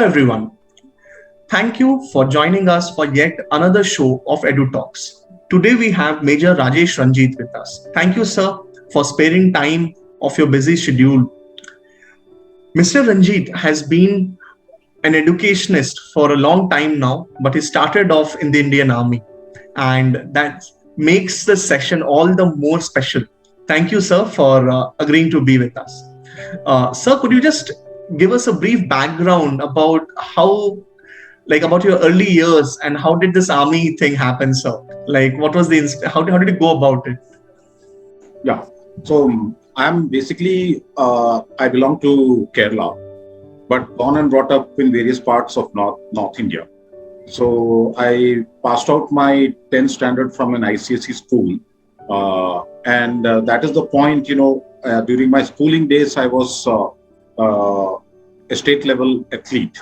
everyone. Thank you for joining us for yet another show of EduTalks. Today we have Major Rajesh Ranjit with us. Thank you, sir, for sparing time of your busy schedule. Mr. Ranjit has been an educationist for a long time now, but he started off in the Indian Army, and that makes the session all the more special. Thank you, sir, for agreeing to be with us. Sir, could you just give us a brief background about about your early years and how did this army thing happen, sir? Like, what was how did you go about it? Yeah. So I'm basically, I belong to Kerala, but born and brought up in various parts of North India. So I passed out my 10th standard from an ICSE school. And that is the point, during my schooling days, I was a state level athlete.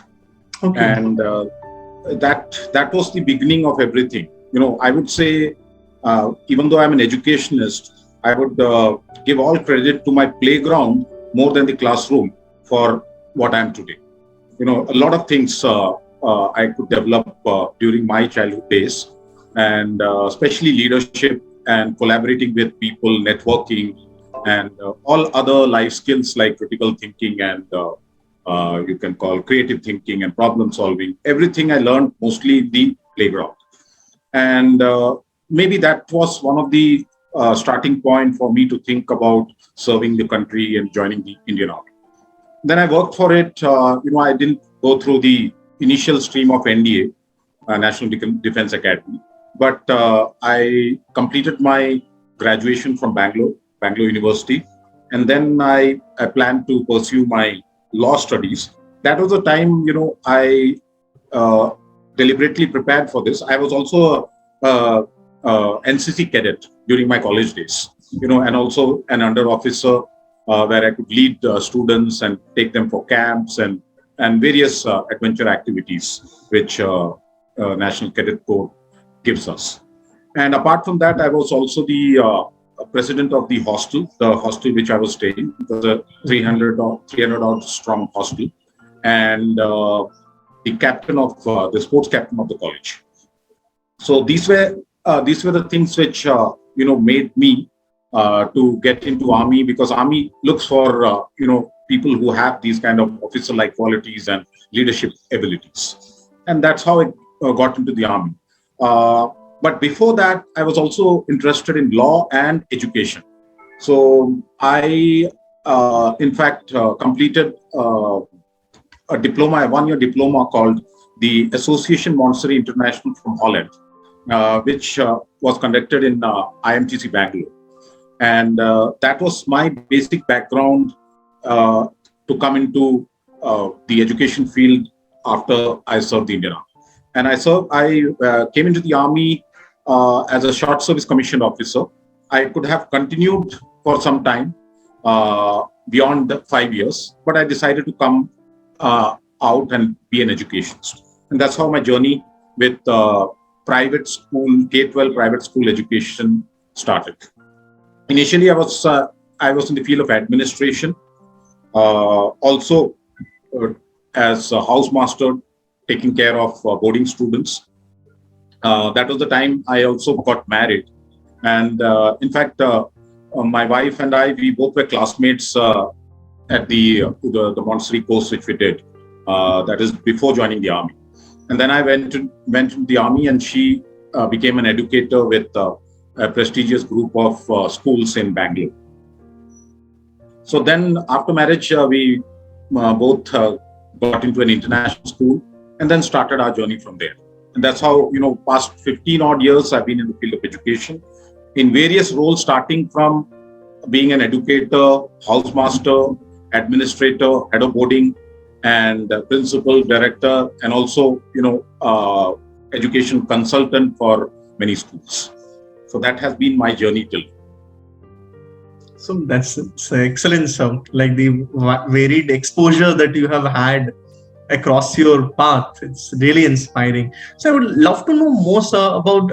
Okay. And that was the beginning of everything. I would say, even though I'm an educationist, I would give all credit to my playground more than the classroom for what I am today. A lot of things I could develop during my childhood days, and especially leadership and collaborating with people, networking, and all other life skills like critical thinking and you can call creative thinking and problem solving. Everything I learned mostly in the playground. And maybe that was one of the starting point for me to think about serving the country and joining the Indian Army. Then I worked for it. I didn't go through the initial stream of NDA, National Defense Academy, but I completed my graduation from Bangalore University. And then I planned to pursue my law studies. That was the time, I deliberately prepared for this. I was also a NCC cadet during my college days, and also an under officer where I could lead students and take them for camps and various adventure activities, which National Cadet Corps gives us. And apart from that, I was also the president of the hostel which I was staying. It was a 300 odd strong hostel, and the captain of the sports captain of the college. So these were the things which made me to get into army, because army looks for people who have these kind of officer-like qualities and leadership abilities, and that's how I got into the army. But before that, I was also interested in law and education. So I, in fact, completed a diploma, a one-year diploma called the Association Montessori International from Holland, which was conducted in IMTC Bangalore. And that was my basic background to come into the education field after I served the Indian Army. And I came into the Army as a short service commissioned officer. I could have continued for some time beyond 5 years, but I decided to come out and be an educationist. And that's how my journey with private school, K-12 private school education started. Initially, I was in the field of administration, also as a housemaster, taking care of boarding students. That was the time I also got married. And in fact, my wife and I, we both were classmates at the Montessori course which we did. That is before joining the army. And then I went to the army, and she became an educator with a prestigious group of schools in Bangalore. So then after marriage, we both got into an international school and then started our journey from there. And that's how, past 15 odd years, I've been in the field of education in various roles, starting from being an educator, housemaster, administrator, head of boarding, and principal, director, and also, education consultant for many schools. So that has been my journey till. So that's excellent, sir. Like the varied exposure that you have had across your path, it's really inspiring. So I would love to know more, sir, about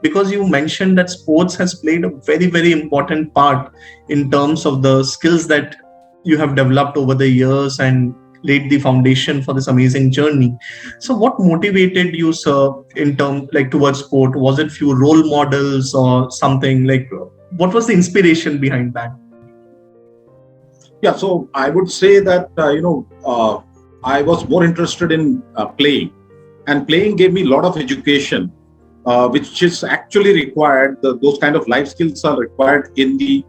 because you mentioned that sports has played a very, very important part in terms of the skills that you have developed over the years and laid the foundation for this amazing journey. So what motivated you, sir, in term like towards sport? Was it few role models or something like? What was the inspiration behind that? Yeah, so I would say that I was more interested in playing, and playing gave me a lot of education, which is actually required. Those kind of life skills are required in the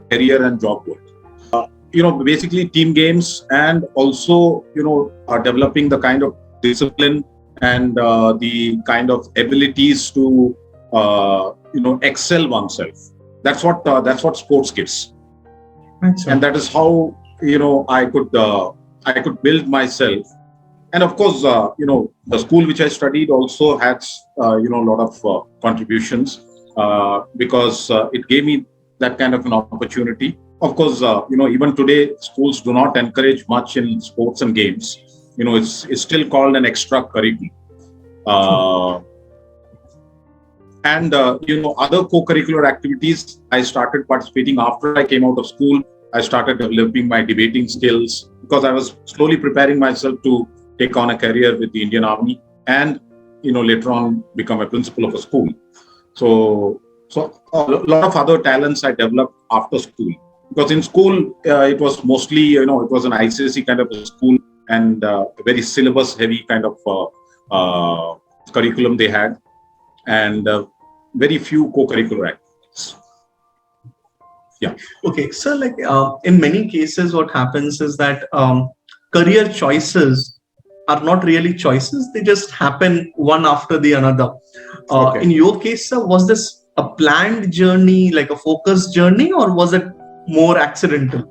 career and job world. Basically team games, and also are developing the kind of discipline and the kind of abilities to excel oneself. That's what sports gives. Right, sir. And that is how I could build myself. And of course, the school which I studied also had a lot of contributions, because it gave me that kind of an opportunity. Of course, even today schools do not encourage much in sports and games. It's still called an extra curriculum. And other co-curricular activities I started participating after I came out of school. I started developing my debating skills, because I was slowly preparing myself to take on a career with the Indian Army, and later on become a principal of a school. So a lot of other talents I developed after school, because in school it was mostly it was an ICSE kind of a school, and a very syllabus heavy kind of curriculum they had, and very few co-curricular activities. Yeah. Okay, so like in many cases, what happens is that career choices are not really choices; they just happen one after the another. Okay. In your case, sir, was this a planned journey, like a focused journey, or was it more accidental?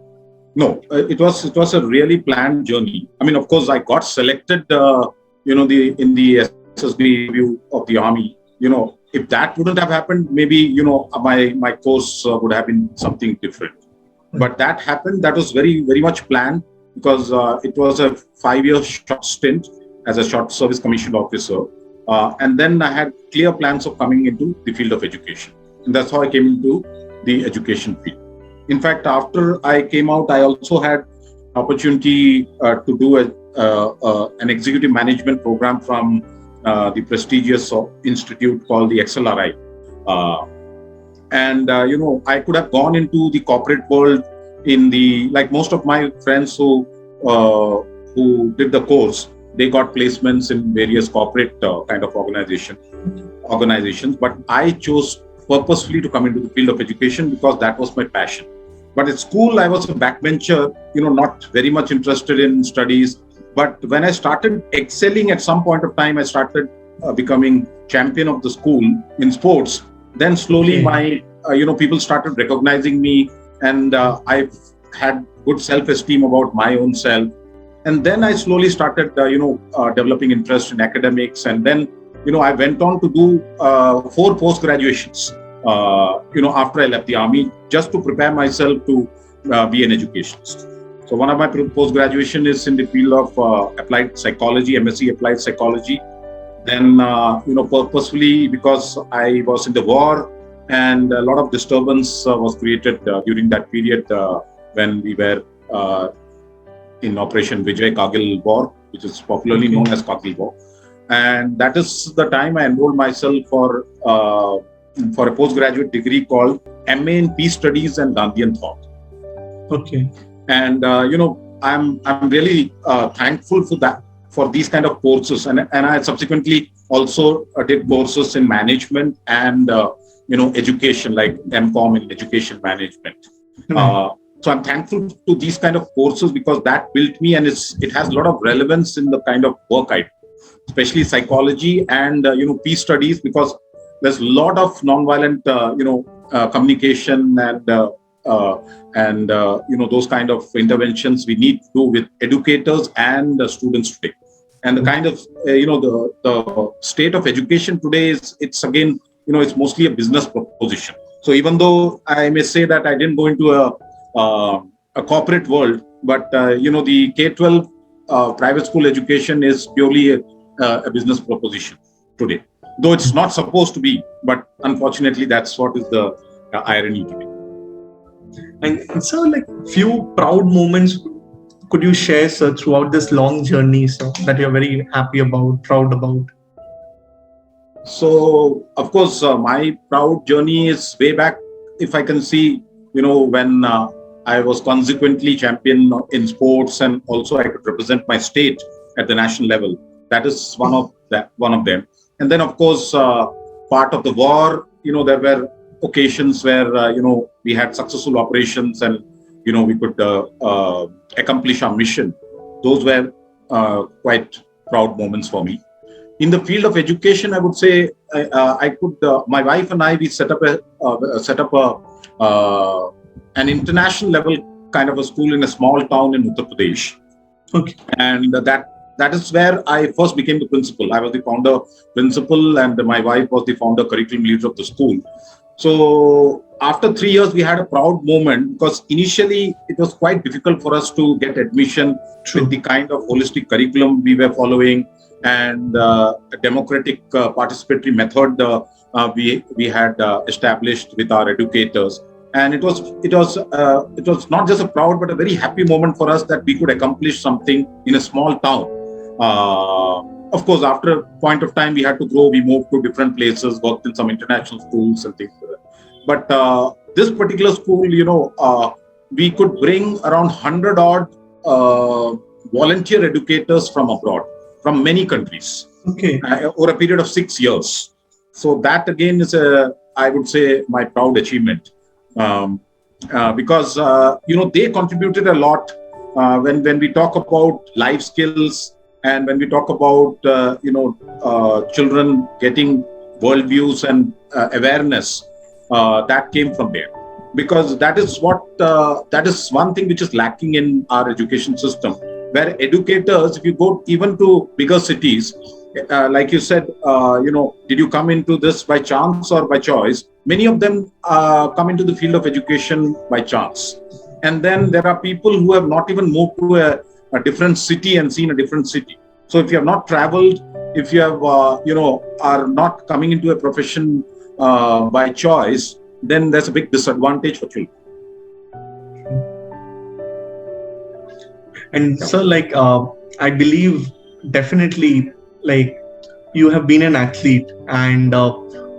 No, it was a really planned journey. I mean, of course, I got selected, in the SSB review of the Army. If that wouldn't have happened, maybe my course would have been something different. But that happened. That was very very much planned, because it was a 5-year short stint as a short service commissioned officer, and then I had clear plans of coming into the field of education, and that's how I came into the education field. In fact, after I came out, I also had opportunity to do an executive management program from the prestigious institute called the XLRI. And I could have gone into the corporate world like most of my friends who did the course. They got placements in various corporate kind of organizations. But I chose purposefully to come into the field of education, because that was my passion. But at school, I was a backbencher, not very much interested in studies. But when I started excelling at some point of time, I started becoming champion of the school in sports. Then slowly my, people started recognizing me, and I've had good self-esteem about my own self. And then I slowly started, developing interest in academics. And then, I went on to do 4 post-graduations, after I left the Army, just to prepare myself to be an educationist. So one of my post-graduation is in the field of applied psychology, MSc Applied Psychology. Then, purposefully, because I was in the war, and a lot of disturbance was created during that period when we were in Operation Vijay Kargil War, which is popularly known as Kargil War. And that is the time I enrolled myself for a postgraduate degree called MA in Peace Studies and Gandhian Thought. Okay. And I'm really thankful for these kind of courses, and I subsequently also did courses in management and education, like MCOM in education management. So I'm thankful to these kind of courses, because that built me, and it has a lot of relevance in the kind of work I do, especially psychology and peace studies, because there's a lot of nonviolent communication and those kind of interventions we need to do with educators and students today. And the kind of the state of education today it's again it's mostly a business proposition. So even though I may say that I didn't go into a corporate world, but the K-12 private school education is purely a business proposition today, though it's not supposed to be, but unfortunately that's what is the irony today. And so, like, few proud moments could you share, sir, throughout this long journey, sir, that you're very happy about, proud about? So, of course, my proud journey is way back. If I can see, when I was consequently champion in sports, and also I could represent my state at the national level. That is one of them. And then, of course, part of the war. There were occasions where we had successful operations, and we could accomplish our mission. Those were quite proud moments for me. In the field of education, I would say I could. My wife and I, we set up an international level kind of a school in a small town in Uttar Pradesh. Okay. And that is where I first became the principal. I was the founder principal, and my wife was the founder curriculum leader of the school. So after 3 years, we had a proud moment, because initially it was quite difficult for us to get admission with the kind of holistic curriculum we were following, and a democratic participatory method we had established with our educators. And it was not just a proud but a very happy moment for us that we could accomplish something in a small town. Of course, after a point of time, we had to grow. We moved to different places, worked in some international schools and things like that. But this particular school, we could bring around 100 odd volunteer educators from abroad, from many countries, over a period of 6 years. So that again is I would say, my proud achievement, because they contributed a lot when we talk about life skills, and when we talk about children getting worldviews and awareness, that came from there. Because that is one thing which is lacking in our education system, where educators, if you go even to bigger cities, like you said, did you come into this by chance or by choice? Many of them come into the field of education by chance. And then there are people who have not even moved to a different city and seen a different city. So if you have not traveled, if you have, are not coming into a profession by choice, then there's a big disadvantage for children. And so, I believe definitely, you have been an athlete, and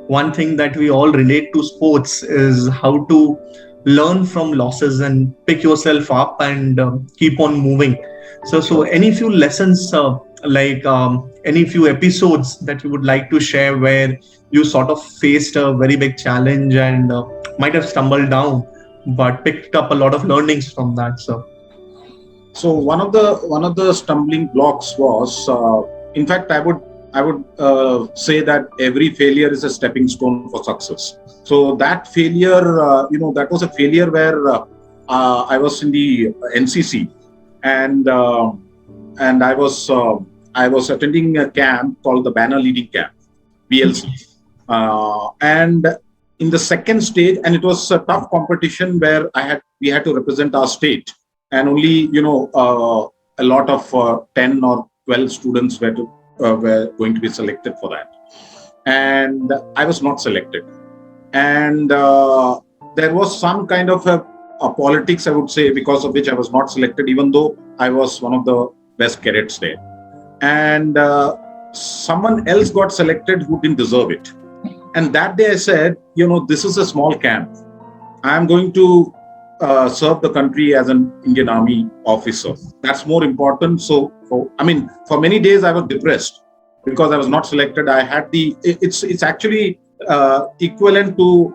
one thing that we all relate to sports is how to learn from losses and pick yourself up and keep on moving. So any few lessons, any few episodes that you would like to share where you sort of faced a very big challenge and might have stumbled down, but picked up a lot of learnings from that, sir? So one of the stumbling blocks was, in fact, I would say that every failure is a stepping stone for success. So that failure, that was a failure where I was in the NCC, and I was attending a camp called the Banner Leading Camp, BLC, and in the second stage, and it was a tough competition where we had to represent our state. And only, a lot of 10 or 12 students were going to be selected for that. And I was not selected. And there was some kind of a politics, I would say, because of which I was not selected, even though I was one of the best cadets there. And someone else got selected who didn't deserve it. And that day I said, this is a small camp. I'm going to serve the country as an Indian Army officer. That's more important. So, for many days I was depressed because I was not selected. I had it's actually equivalent to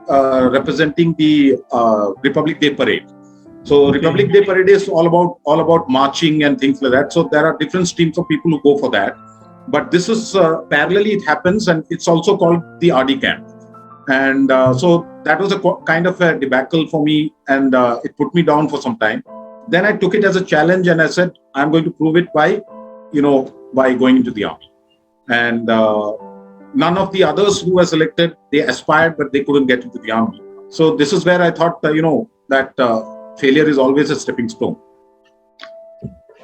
representing the Republic Day parade. So Republic Day parade is all about marching and things like that. So there are different streams of people who go for that. But this is parallelly it happens, and it's also called the RD camp. And so that was a kind of a debacle for me, and it put me down for some time. Then I took it as a challenge, and I said, I'm going to prove it by going into the army. And none of the others who were selected, they aspired, but they couldn't get into the army. So this is where I thought, that failure is always a stepping stone.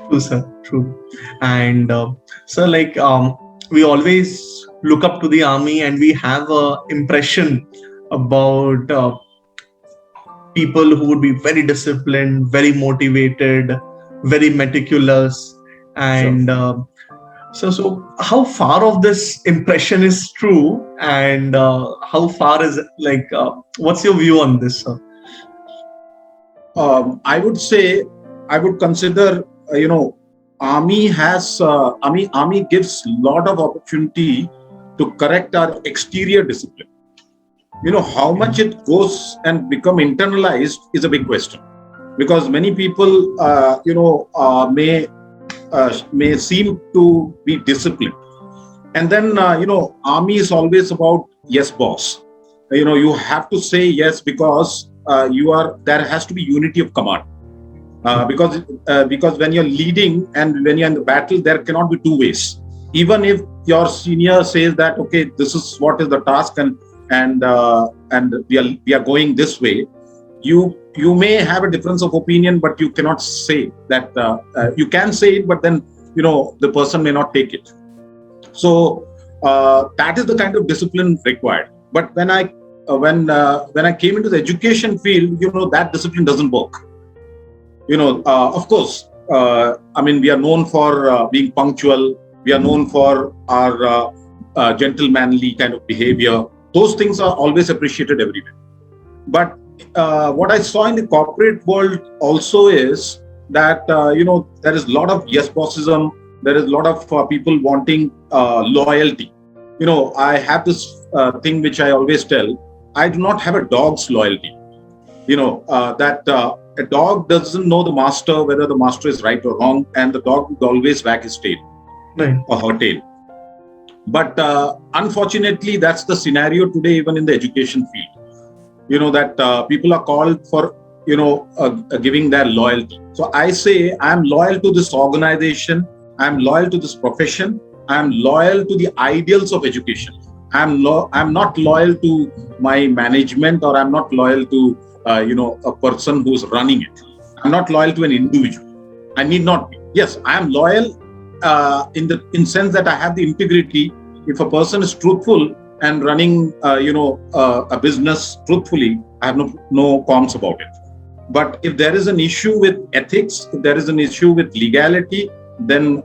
True, sir. True. And sir, we always look up to the army, and we have an impression about people who would be very disciplined, very motivated, very meticulous, Sure. and so how far of this impression is true, and how far is what's your view on this, sir? I would say, I would consider, army gives lot of opportunity to correct our exterior discipline. How much it goes and become internalized is a big question, because many people, may seem to be disciplined, and then army is always about yes, boss. You have to say yes, because there has to be unity of command. Because when you're leading and when you're in the battle, there cannot be two ways. Even if your senior says that, okay, this is what is the task, and we are going this way, you may have a difference of opinion, but you cannot say that. You can say it, but then the person may not take it. So that is the kind of discipline required. But when I came into the education field, that discipline doesn't work. Of course, we are known for being punctual. We are known for our gentlemanly kind of behavior. Those things are always appreciated everywhere. But what I saw in the corporate world also is that, there is a lot of yes bossism. There is a lot of people wanting loyalty. I have this thing which I always tell. I do not have a dog's loyalty. That a dog doesn't know the master, whether the master is right or wrong, and the dog will always wag his tail, Right. or her tail. But unfortunately, that's the scenario today, even in the education field. That people are called for, giving their loyalty. So I say, I'm loyal to this organization. I'm loyal to this profession. I'm loyal to the ideals of education. I'm not loyal to my management, or I'm not loyal to a person who's running it. I'm not loyal to an individual. I need not be. Yes, I am loyal in sense that I have the integrity. If a person is truthful and running a business truthfully, I have no qualms about it. But if there is an issue with ethics, if there is an issue with legality, then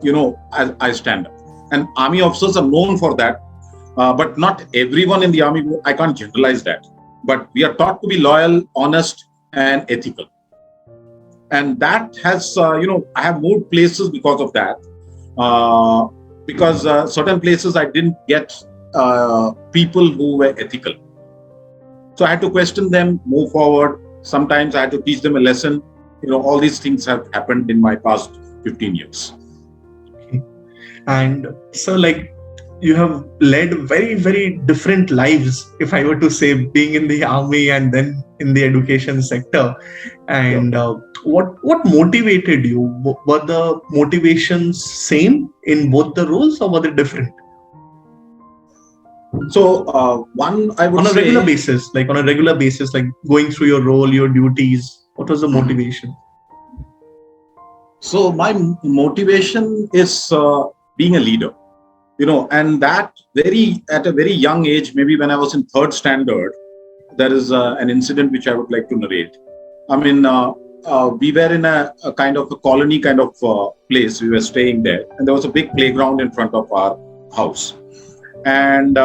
I stand up. And army officers are known for that. But not everyone in the army. I can't generalize that. But we are taught to be loyal, honest, and ethical. And that has, I have moved places because of that. Because certain places I didn't get people who were ethical. So I had to question them, move forward. Sometimes I had to teach them a lesson. All these things have happened in my past 15 years. Okay. And so, you have led very, very different lives, if I were to say, being in the army and then in the education sector. And what motivated you? Were the motivations same in both the roles, or were they different? So one, I would on a say, regular basis, like going through your role, your duties, what was the motivation? So my motivation is being a leader. And that at a very young age, maybe when I was in third standard, there is an incident which I would like to narrate. We were in a kind of a colony kind of place. We were staying there, and there was a big playground in front of our house. And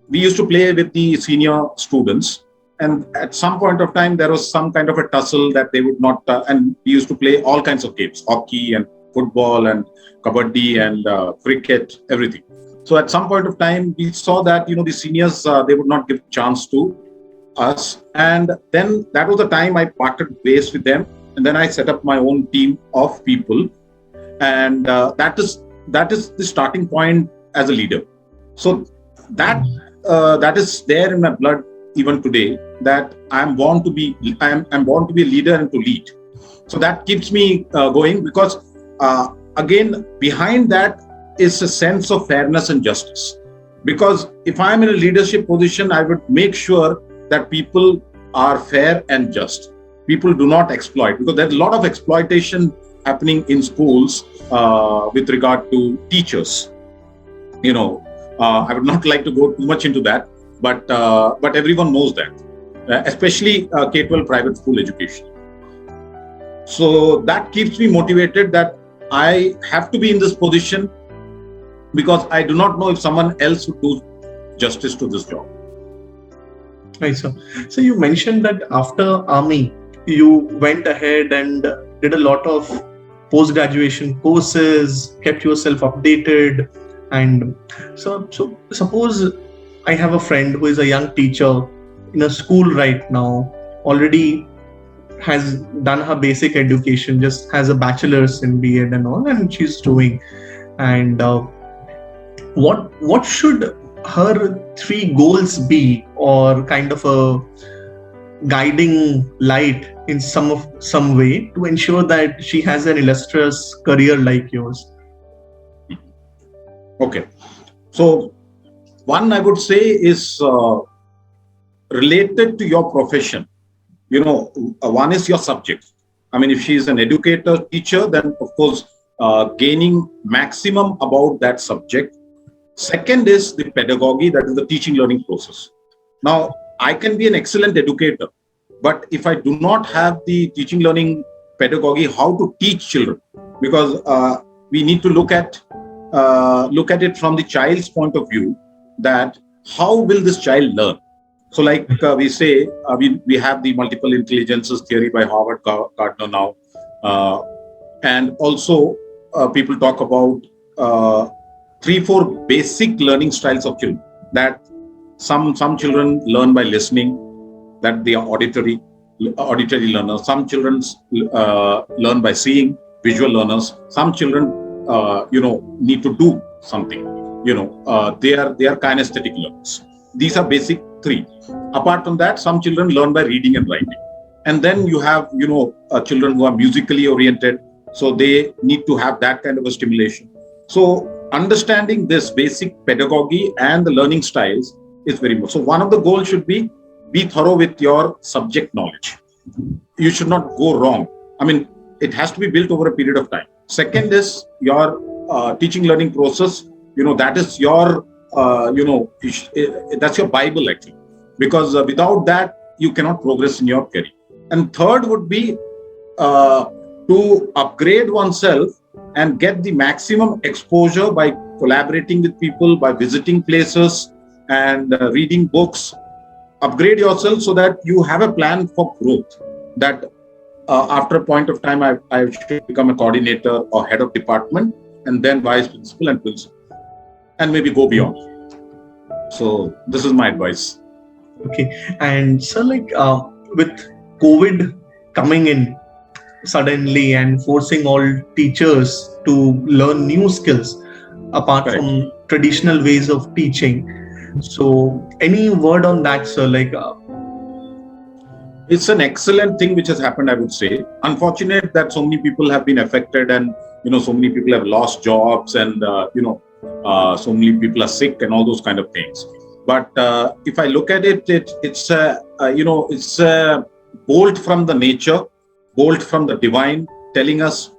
we used to play with the senior students. And at some point of time, there was some kind of a tussle that they would not, and we used to play all kinds of games, hockey and football and kabaddi and cricket, everything. So at some point of time, we saw that, the seniors, they would not give chance to us. And then that was the time I parted ways with them. And then I set up my own team of people. And that is the starting point as a leader. So that is there in my blood even today, that I'm born to be a leader and to lead. So that keeps me going, because again, behind that is a sense of fairness and justice. Because if I'm in a leadership position, I would make sure that people are fair and just. People do not exploit, because there's a lot of exploitation happening in schools with regard to teachers. I would not like to go too much into that, but everyone knows that, especially K-12 private school education. So that keeps me motivated that I have to be in this position because I do not know if someone else would do justice to this job. Right, so you mentioned that after army, you went ahead and did a lot of post-graduation courses, kept yourself updated, and so suppose I have a friend who is a young teacher in a school right now, already has done her basic education, just has a bachelor's in B.Ed and all, and she's doing. And what should her three goals be, or kind of a guiding light in some way to ensure that she has an illustrious career like yours? Okay, so one I would say is related to your profession. One is your subject. I mean, if she is an educator, teacher, then of course gaining maximum about that subject. Second is the pedagogy, that is the teaching learning process. Now, I can be an excellent educator, but if I do not have the teaching learning pedagogy, how to teach children, because we need to look at it from the child's point of view, that how will this child learn? So like we say, we have the multiple intelligences theory by Howard Gardner now. And also people talk about 3-4 basic learning styles of children, that some children learn by listening, that they are auditory learners. Some children learn by seeing, visual learners. Some children need to do something, they are kinesthetic learners. These are basic 3. Apart from that, some children learn by reading and writing. And then you have, children who are musically oriented. So they need to have that kind of a stimulation. So understanding this basic pedagogy and the learning styles is very much. So one of the goals should be thorough with your subject knowledge. You should not go wrong. I mean, it has to be built over a period of time. Second is your teaching learning process. That is your, that's your Bible actually. Because without that, you cannot progress in your career. And third would be to upgrade oneself and get the maximum exposure by collaborating with people, by visiting places and reading books. Upgrade yourself so that you have a plan for growth, that after a point of time, I should become a coordinator or head of department, and then vice principal and principal, and maybe go beyond. So this is my advice. Okay. And so with COVID coming in suddenly and forcing all teachers to learn new skills apart Correct. from traditional ways of teaching. So any word on that, sir? It's an excellent thing which has happened, I would say. Unfortunate that so many people have been affected, and so many people have lost jobs, and so many people are sick and all those kind of things. But if I look at it, it's a bolt from the nature, bolt from the divine, telling us,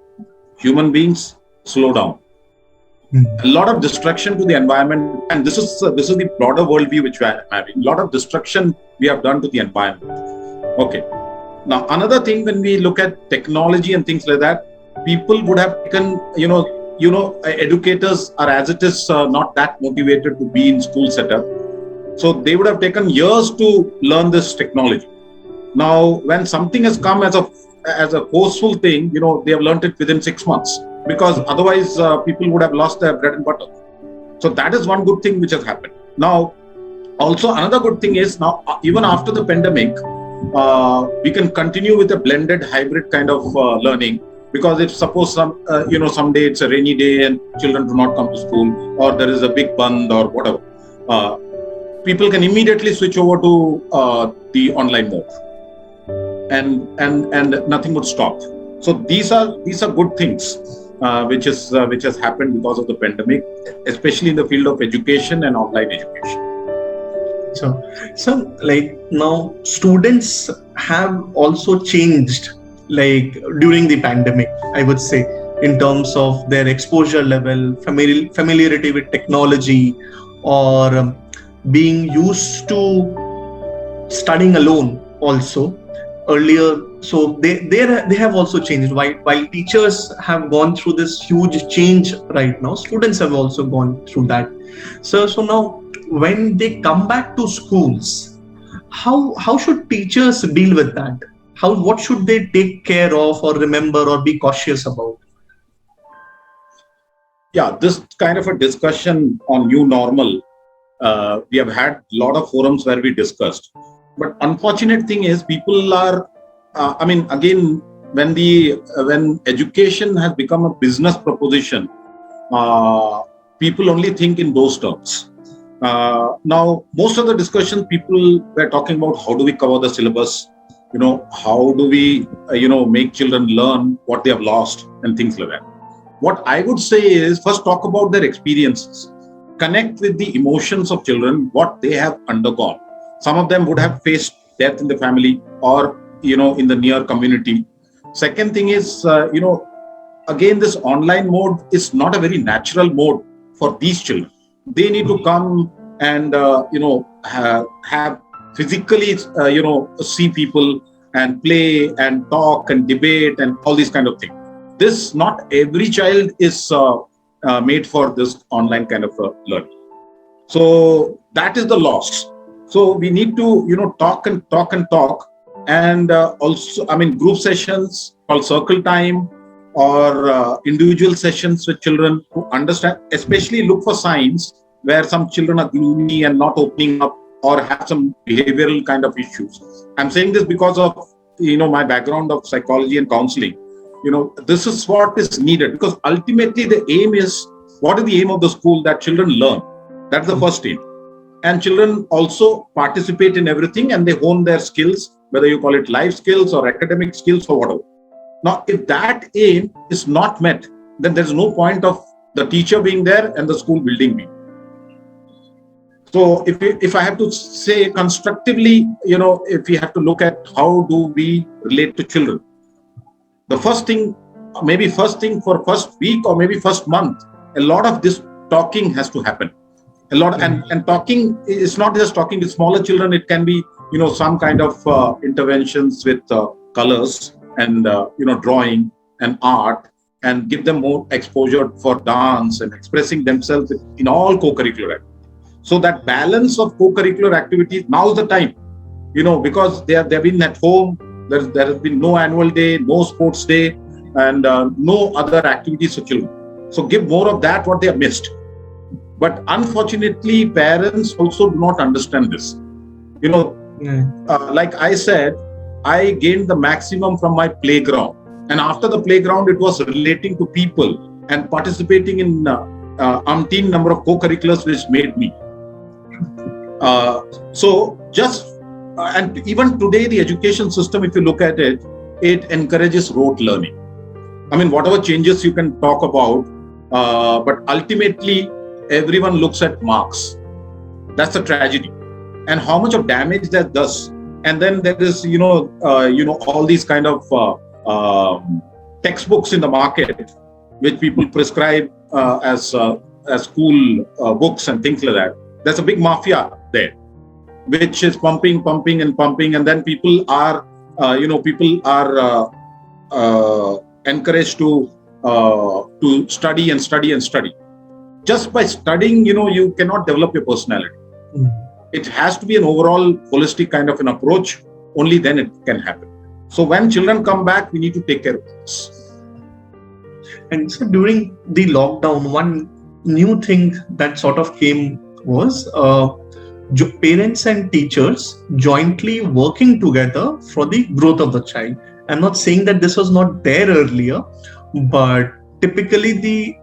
human beings, slow down. A lot of destruction to the environment, and this is the broader worldview which we are having. A lot of destruction we have done to the environment. Okay. Now, another thing, when we look at technology and things like that, people would have taken, educators are, as it is, not that motivated to be in school setup. So they would have taken years to learn this technology. Now, when something has come as a forceful thing, they have learned it within 6 months, because otherwise people would have lost their bread and butter. So that is one good thing which has happened. Now, also another good thing is, now even after the pandemic, we can continue with a blended hybrid kind of learning, because if suppose someday it's a rainy day and children do not come to school, or there is a big band or whatever, people can immediately switch over to the online mode, and nothing would stop. So these are good things which has happened because of the pandemic, especially in the field of education and online education. So now students have also changed during the pandemic, I would say, in terms of their exposure level, familiarity with technology, or being used to studying alone also. earlier. So they have also changed. While teachers have gone through this huge change right now, students have also gone through that. So now when they come back to schools, how should teachers deal with that? What should they take care of or remember or be cautious about? Yeah, this kind of a discussion on new normal, we have had a lot of forums where we discussed. But unfortunate thing is people are, again, when education has become a business proposition, people only think in those terms. Now, most of the discussions people were talking about how do we cover the syllabus, how do we, make children learn what they have lost and things like that. What I would say is first talk about their experiences, connect with the emotions of children, what they have undergone. Some of them would have faced death in the family or, in the near community. Second thing is, again, this online mode is not a very natural mode for these children. They need to come and, have physically, see people and play and talk and debate and all these kind of things. This, not every child is made for this online kind of learning. So that is the loss. So we need to, talk and talk and talk. And also, group sessions called circle time or individual sessions with children to understand, especially look for signs where some children are gloomy and not opening up or have some behavioral kind of issues. I'm saying this because of, my background of psychology and counseling. This is what is needed, because ultimately the aim is, what is the aim of the school? That children learn. That's the first aim. And children also participate in everything and they hone their skills, whether you call it life skills or academic skills or whatever. Now, if that aim is not met, then there's no point of the teacher being there and the school building being. So if I have to say constructively, if we have to look at how do we relate to children, the first thing for first week or maybe first month, a lot of this talking has to happen. A lot, and talking is not just talking with smaller children. It can be, some kind of interventions with colors and, drawing and art, and give them more exposure for dance and expressing themselves in all co-curricular activities. So that balance of co-curricular activities, now is the time, because they've been at home. There has been no annual day, no sports day, and no other activities for children. So give more of that, what they have missed. But unfortunately, parents also do not understand this. Like I said, I gained the maximum from my playground. And after the playground, it was relating to people and participating in umpteen number of co-curriculars, which made me. And even today, the education system, if you look at it, it encourages rote learning. Whatever changes you can talk about, but ultimately, everyone looks at marks. That's a tragedy. And how much of damage that does. And then there is, all these kind of textbooks in the market, which people prescribe as school books and things like that. There's a big mafia there, which is pumping, and then people are encouraged to study and study and study. Just by studying, you cannot develop your personality. It has to be an overall holistic kind of an approach. Only then it can happen. So when children come back, we need to take care of this. And so during the lockdown, one new thing that sort of came was parents and teachers jointly working together for the growth of the child. I'm not saying that this was not there earlier, but typically the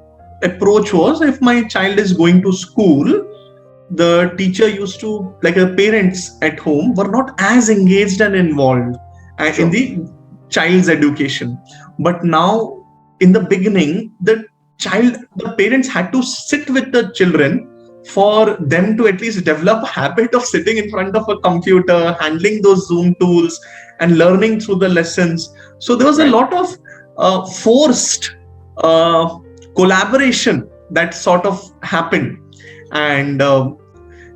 approach was, if my child is going to school, the teacher used to, like the parents at home, were not as engaged and involved in the child's education. But now, in the beginning, the parents had to sit with the children for them to at least develop a habit of sitting in front of a computer, handling those Zoom tools and learning through the lessons. So there was a lot of forced collaboration that sort of happened. And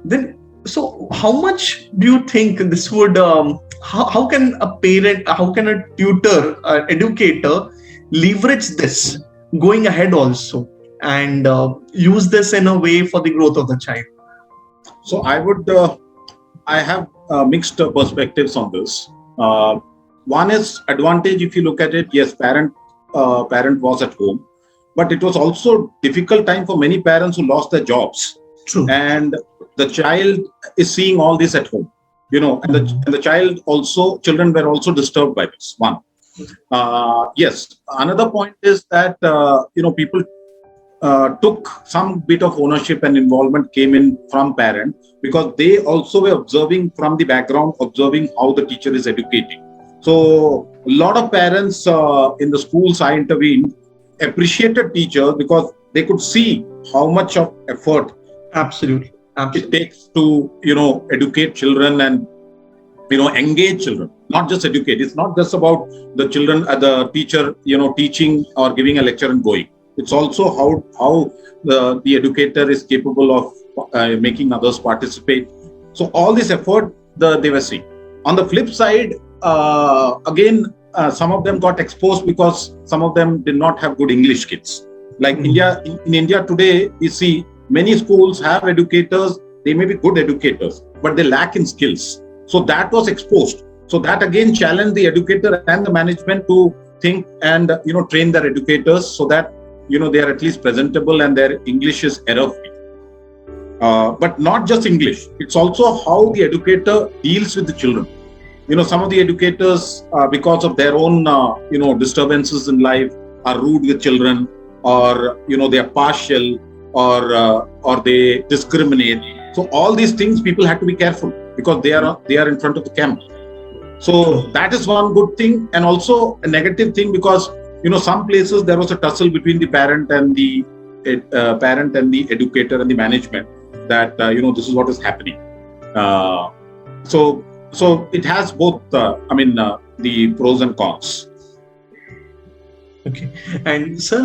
then So how much do you think this would, how can a parent, how can a tutor, educator leverage this going ahead also, and use this in a way for the growth of the child? So I have mixed perspectives on this. One is advantage. If you look at it, yes, parent was at home, but it was also difficult time for many parents who lost their jobs. True. And the child is seeing all this at home, and the children were also disturbed by this. One, yes. Another point is that people took some bit of ownership and involvement came in from parent, because they also were observing from the background, observing how the teacher is educating. So a lot of parents in the schools I intervened appreciated teachers because they could see how much of effort Absolutely. it takes to educate children and engage children, not just educate. It's not just about the children, the teacher teaching or giving a lecture and going. It's also how the educator is capable of making others participate. So all this effort they were seeing. On the flip side, again, some of them got exposed because some of them did not have good English skills. Like India, in India today, we see many schools have educators. They may be good educators, but they lack in skills. So that was exposed. So that again challenged the educator and the management to think and train their educators so that they are at least presentable and their English is error-free. But not just English. It's also how the educator deals with the children. Some of the educators, because of their own, disturbances in life, are rude with children, or they are partial, or they discriminate. So all these things, people have to be careful because they are in front of the camera. So that is one good thing, and also a negative thing because some places there was a tussle between the parent and the educator and the management that this is what is happening. So it has both. The pros and cons. Okay. And sir,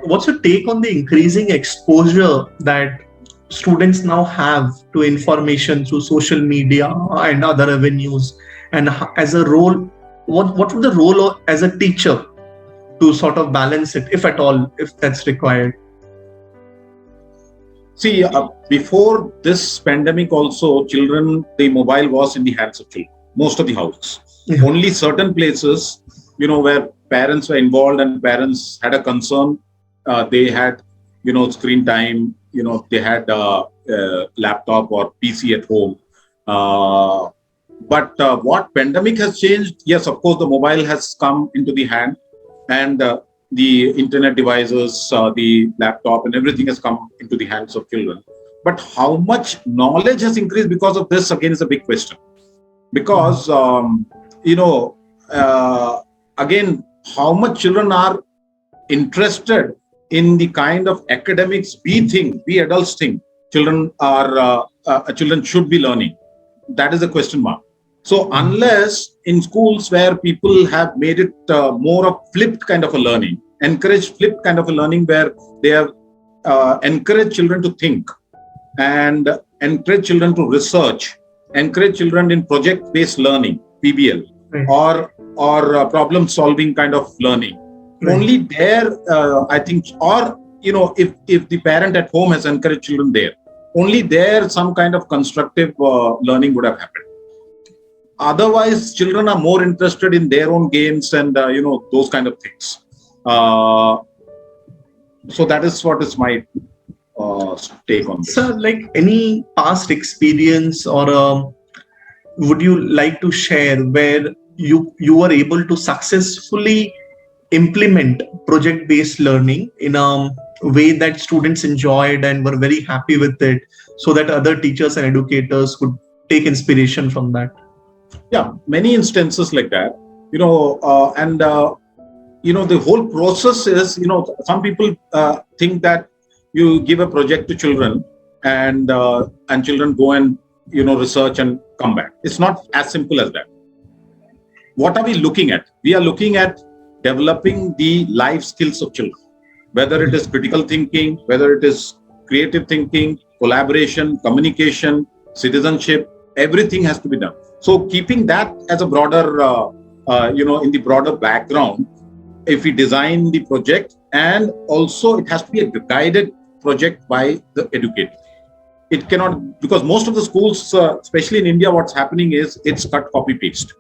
what's your take on the increasing exposure that students now have to information through social media and other avenues? And as a role, what would the role as a teacher to sort of balance it, if at all, if that's required? See, before this pandemic also, the mobile was in the hands of children, most of the houses. Yeah. Only certain places, where parents were involved and parents had a concern, they had, screen time, they had a laptop or PC at home. But what pandemic has changed, yes, of course, the mobile has come into the hand, and the internet devices, the laptop and everything has come into the hands of children. But how much knowledge has increased because of this, again, is a big question. Because, again, how much children are interested in the kind of academics we adults think children should be learning. That is a question mark. So unless in schools where people have made it more of flipped kind of a learning, encouraged flipped kind of a learning where they have encouraged children to think and encourage children to research, encourage children in project-based learning, PBL, right, or problem-solving kind of learning. Right. Only there, I think, or if the parent at home has encouraged children there, only there some kind of constructive learning would have happened. Otherwise, children are more interested in their own games and those kind of things. So that is what is my take on this. Sir, any past experience, or would you like to share where you were able to successfully implement project-based learning in a way that students enjoyed and were very happy with it, so that other teachers and educators could take inspiration from that? Yeah, many instances like that, the whole process is, some people think that you give a project to children and children go and, research and come back. It's not as simple as that. What are we looking at? We are looking at developing the life skills of children, whether it is critical thinking, whether it is creative thinking, collaboration, communication, citizenship, everything has to be done. So keeping that as a broader, in the broader background, if we design the project, and also it has to be a guided project by the educator. It cannot, because most of the schools, especially in India, what's happening is it's cut, copy, paste,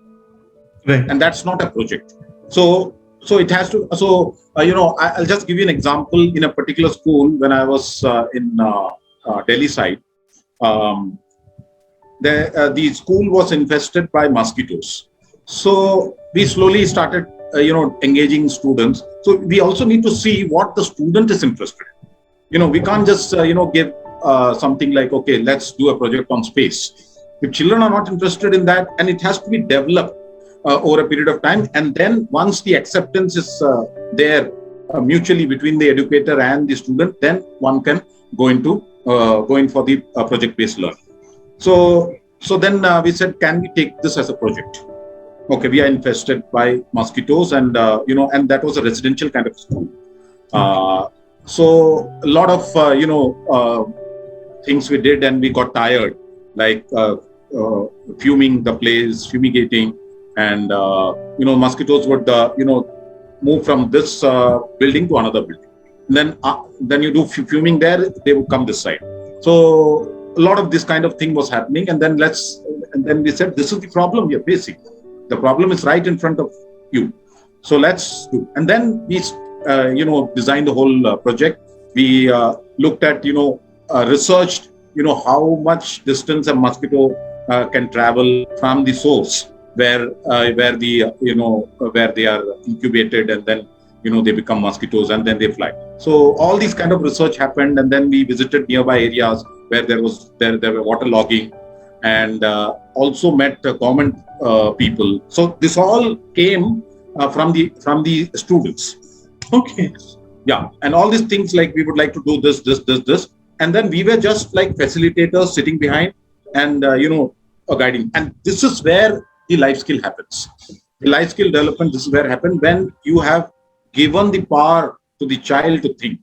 Right. and that's not a project. So it has to. So I'll just give you an example. In a particular school, when I was in Delhi side, um, the school was infested by mosquitoes. So we slowly started, engaging students. So we also need to see what the student is interested in. We can't just, give something like, okay, let's do a project on space. If children are not interested in that, and it has to be developed over a period of time, and then once the acceptance is there mutually between the educator and the student, then one can go in for the project-based learning. So then we said, can we take this as a project? Okay, we are infested by mosquitoes, and and that was a residential kind of school. So a lot of things we did, and we got tired, like fuming the place, fumigating, and mosquitoes would move from this building to another building. And then you do fuming there, they would come this side. So a lot of this kind of thing was happening, and then we said, this is the problem we are facing. The problem is right in front of you. So let's do. And then we designed the whole project. We looked at researched how much distance a mosquito can travel from the source where they are incubated, and then they become mosquitoes, and then they fly. So all these kind of research happened, and then we visited nearby areas where there were water logging, and also met government people. So this all came from the students. Okay. Yeah, and all these things, like we would like to do this, and then we were just like facilitators sitting behind and guiding. And this is where the life skill happens. The life skill development, this is where it happens when you have given the power to the child to think.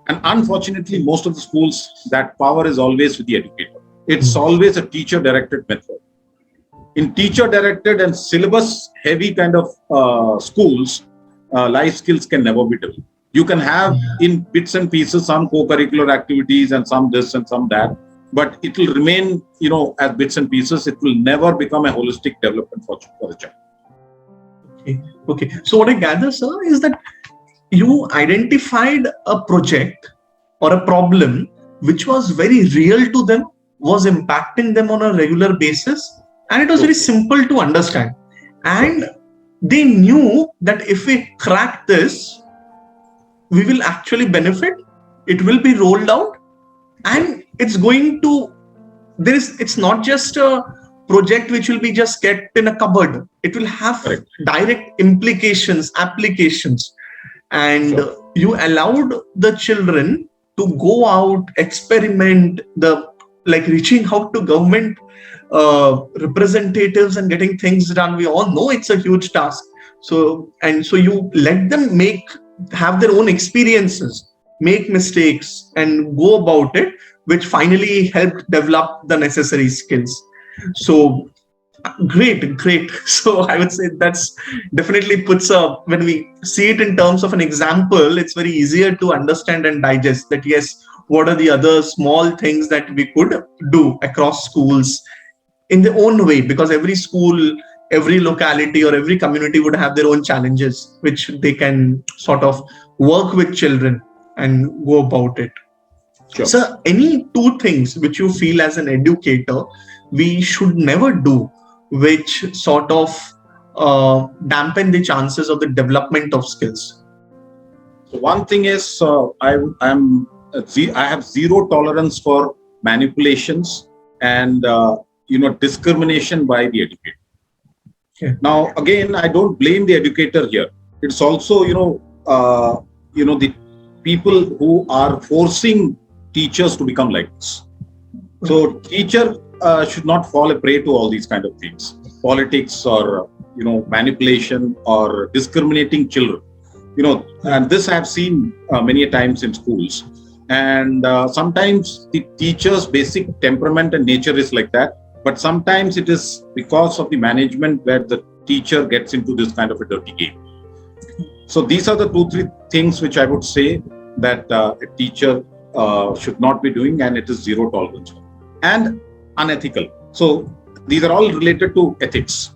And unfortunately, most of the schools, that power is always with the educator. It's always a teacher-directed method. In teacher-directed and syllabus-heavy kind of schools, life skills can never be developed. You can have in bits and pieces some co-curricular activities and some this and some that, but it will remain, as bits and pieces. It will never become a holistic development for the child. Okay. So what I gather, sir, is that you identified a project or a problem which was very real to them, was impacting them on a regular basis, and it was very simple to understand. And they knew that if we crack this, we will actually benefit. It will be rolled out, and it's going to. It's not just a project which will be just kept in a cupboard. It will have direct implications, applications, and you allowed the children to go out, experiment, reaching out to government representatives and getting things done. We all know it's a huge task. So you let them have their own experiences, make mistakes, and go about it, which finally helped develop the necessary skills. So great. So I would say that's definitely when we see it in terms of an example, it's very easier to understand and digest that, yes, what are the other small things that we could do across schools in their own way, because every school, every locality or every community would have their own challenges, which they can sort of work with children and go about it. Sure. So any two things which you feel as an educator we should never do, which sort of dampen the chances of the development of skills? So one thing is I have zero tolerance for manipulations and discrimination by the educator. Okay. Now again, I don't blame the educator here. It's also the people who are forcing teachers to become like this. So teacher should not fall a prey to all these kind of things, politics or manipulation or discriminating children. And this I have seen many times in schools. And sometimes the teacher's basic temperament and nature is like that, but sometimes it is because of the management where the teacher gets into this kind of a dirty game. So these are the 2-3 things which I would say that a teacher should not be doing, and it is zero tolerance and unethical. So these are all related to ethics.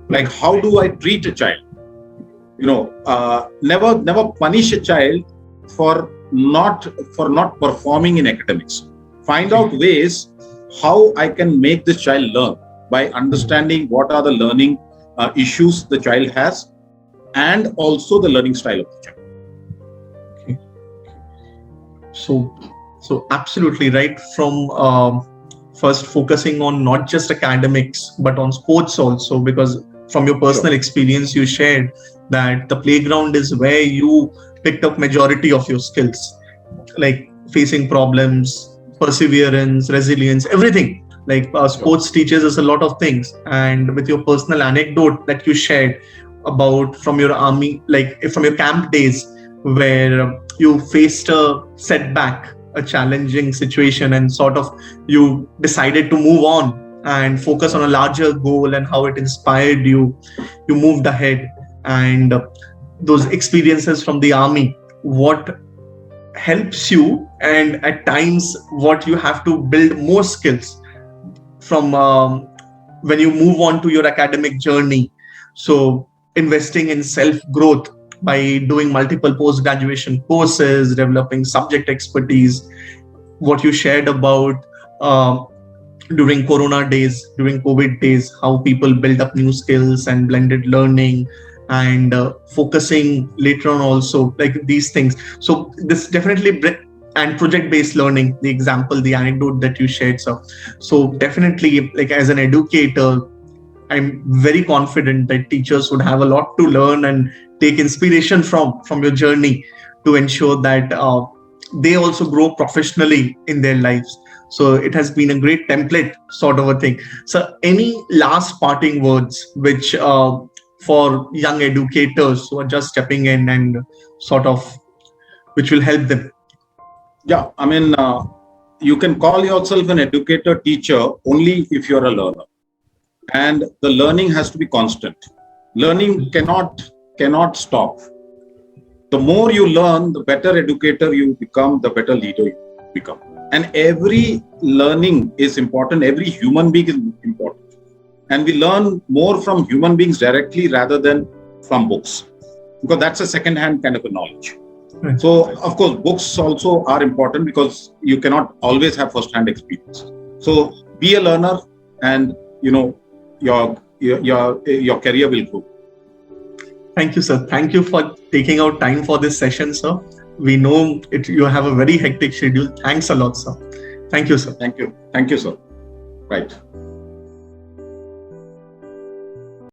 Like, how do I treat a child? Never punish a child for not performing in academics. Find out ways how I can make this child learn by understanding what are the learning issues the child has, and also the learning style of the child. Okay. So absolutely right. From first focusing on not just academics but on sports also, because from your personal experience you shared that the playground is where you picked up majority of your skills, like facing problems, perseverance, resilience, everything. Like sports teaches us a lot of things. And with your personal anecdote that you shared about from your army, like from your camp days, where you faced a setback, a challenging situation, and sort of you decided to move on and focus on a larger goal, and how it inspired you. You moved ahead, and those experiences from the army, what helps you, and at times what you have to build more skills from when you move on to your academic journey. So investing in self growth by doing multiple post graduation courses, developing subject expertise, what you shared about during Corona days, during COVID days, how people build up new skills and blended learning, and focusing later on also, like these things. So this definitely, and project-based learning, the example, the anecdote that you shared. So definitely, like as an educator, I'm very confident that teachers would have a lot to learn and take inspiration from your journey to ensure that they also grow professionally in their lives. So it has been a great template sort of a thing. So any last parting words which for young educators who are just stepping in and sort of which will help them? Yeah, I mean, you can call yourself an educator, teacher only if you're a learner. And the learning has to be constant. Learning cannot stop. The more you learn, the better educator you become, the better leader you become. And every learning is important. Every human being is important. And we learn more from human beings directly rather than from books, because that's a second-hand kind of a knowledge. Right. So, of course, books also are important because you cannot always have first-hand experience. So, be a learner, and your career will grow. Thank you, sir. Thank you for taking out time for this session, sir. We know you have a very hectic schedule. Thanks a lot, sir. Thank you, sir. Thank you. Thank you, sir. Right.